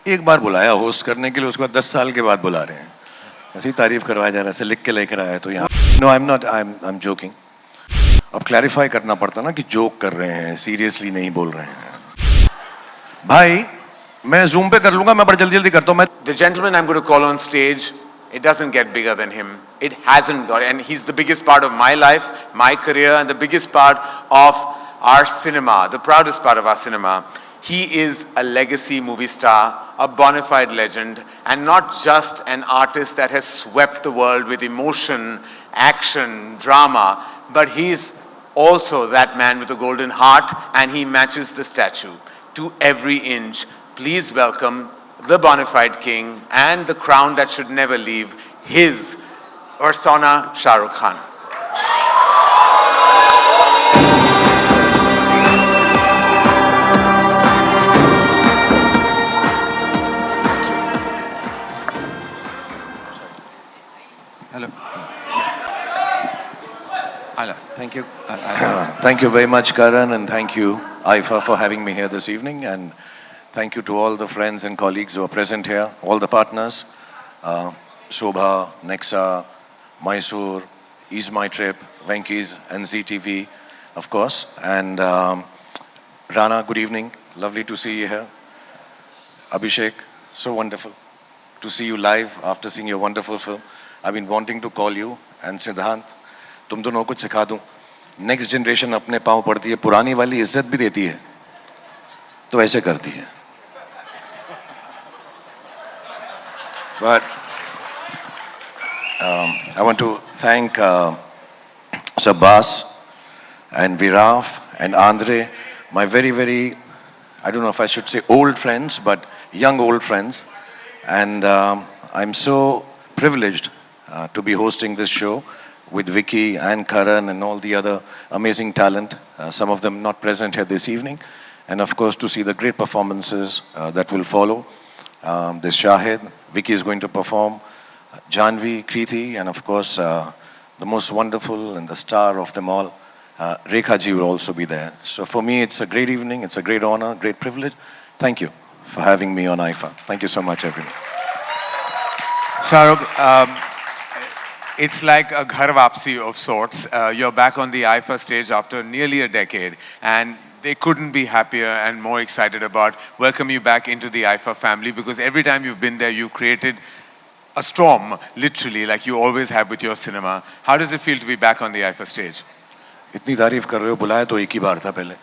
एक बार बुलाया होस्ट करने के लिए, उसके बाद 10 साल के बाद बुला रहे हैं। ऐसी तारीफ करवाया जा रहा है, ऐसे लिख के लेकर आया तो यहाँ। No I am not, I am joking. अब क्लैरिफाई करना पड़ता ना कि जोक कर रहे हैं, सीरियसली नहीं बोल रहे हैं। भाई मैं जूम पे कर लूंगा, मैं बड़ा जल्दी जल्दी करता हूँ। मैं The gentleman I'm going to call on stage, it doesn't get bigger than him. It hasn't got, and he's the biggest part of my life, my career, and the biggest part of our cinema, the proudest part of our cinema. He is a legacy movie star, a bona fide legend, and not just an artist that has swept the world with emotion, action, drama, but he's also that man with a golden heart, and he matches the statue to every inch. Please welcome the bona fide king and the crown that should never leave, his persona, Shah Rukh Khan. Hello. Thank you. Thank you very much, Karan, and thank you, Aifa, for having me here this evening. And thank you to all the friends and colleagues who are present here, all the partners, Shobha, Nexa, Mysore, Ease My Trip, Venky's, and ZTV, of course. And Rana, good evening. Lovely to see you here. Abhishek, so wonderful to see you live after seeing your wonderful film. I've been wanting to call you. And Siddhant, तुम दोनों को कुछ सिखा दूं। Next generation अपने पाँव पड़ती है, पुरानी वाली इज्जत भी देती है, तो ऐसे करती है। But I want to thank Sabbas and Viraf and Andre, my very, very, I don't know if I should say old friends, but young old friends. And I'm so privileged to be hosting this show with Vicky and Karan and all the other amazing talent, some of them not present here this evening. And of course, to see the great performances that will follow. This Shahid, Vicky is going to perform, Janvi, Kriti, and of course, the most wonderful and the star of them all, Rekha ji will also be there. So for me, it's a great evening, it's a great honor, great privilege. Thank you for having me on IIFA. Thank you so much, everyone. Shah Rukh, it's like a ghar wapsi of sorts. You're back on the IIFA stage after nearly a decade, and they couldn't be happier and more excited about welcoming you back into the IIFA family, because every time you've been there, you've created a storm, literally, like you always have with your cinema. How does it feel to be back on the IIFA stage? इतनी तारीफ कर रहे हो, बुलाया तो एक ही बार था पहले।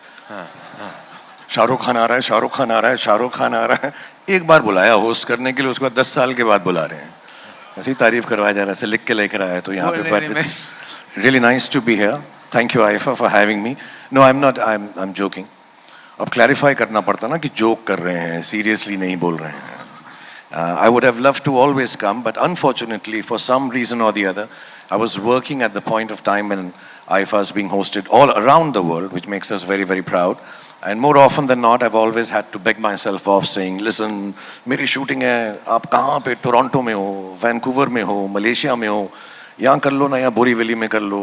शाहरुख खान आ रहा है, शाहरुख खान आ रहा है, शाहरुख खान आ रहा है। एक बार बुलाया होस्ट करने के लिए, उसके बाद 10 साल के बाद बुला रहे हैं। ऐसी तारीफ करवाया जा रहा है, ऐसे लिख के लेकर आया तो यहाँ पे। But it's really nice to be here. Thank you, Aifa, for having me. No, I'm not. I'm joking. अब क्लैरिफाई करना पड़ता ना कि जोक कर रहे हैं, सीरियसली नहीं बोल रहे हैं। I would have loved to always come, but unfortunately, for some reason or the other, I was working at the point of time when IIFA is being hosted all around the world, which makes us very, very proud. And more often than not, I've always had to beg myself off, saying, "Listen, मेरी shooting है, आप कहाँ पे? Toronto में हो, Vancouver में हो, Malaysia में हो, यहाँ कर लो ना, या बोरीवली में कर लो,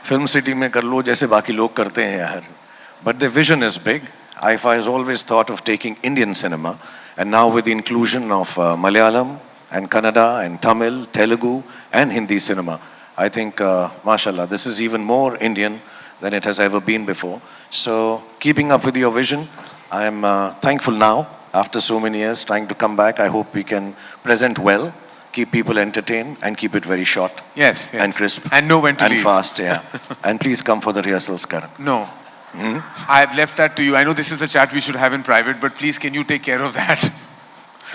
फिल्म सिटी में कर लो, जैसे बाकी लोग करते हैं यार." But the vision is big. IIFA has always thought of taking Indian cinema, and now with the inclusion of Malayalam and Kannada and Tamil, Telugu and Hindi cinema, I think, mashallah, this is even more Indian than it has ever been before. So, keeping up with your vision, I am thankful now, after so many years, trying to come back. I hope we can present well, keep people entertained, and keep it very short. Yes. And crisp. And know when to and leave. fast, yeah. And please come for the rehearsals, Karan. No. I've left that to you. I know this is a chat we should have in private, but please, can you take care of that?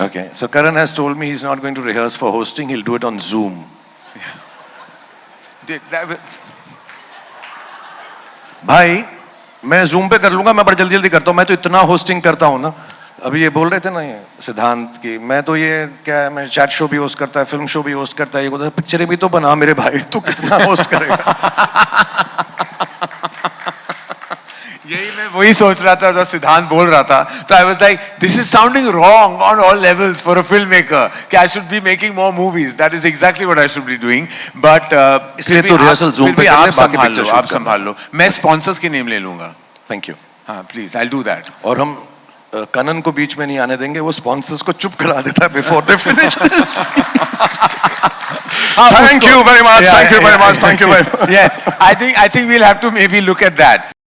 Okay. So Karan has told me he's not going to rehearse for hosting. He'll do it on Zoom. भाई मैं zoom पे कर लूंगा, मैं बड़ा जल्दी जल्दी करता हूँ। मैं तो इतना होस्टिंग करता हूँ ना। अभी ये बोल रहे थे ना ये सिद्धांत की, मैं तो ये क्या है, मैं चैट शो भी होस्ट करता है, फिल्म शो भी होस्ट करता है, ये बोलता है पिक्चरें भी तो बना मेरे भाई, तो कितना होस्ट करेगा। यही मैं वही सोच रहा था, जो सिद्धांत बोल रहा था, तो I was like, this is sounding wrong on all levels for a filmmaker. कि I should be making more movies. That is exactly what I should be doing. But इसलिए तो रिहर्सल जूम पे आप संभाल लो, आप संभाल लो। मैं स्पॉन्सर्स के नेम ले लूंगा। Thank you. हाँ, please, I'll do that. और हम कनन को बीच में नहीं आने देंगे, वो स्पॉन्सर्स को चुप करा देता है before they finish. Thank you very much. Thank you very much. Thank you very much. Yeah, I think we'll have to maybe look at that.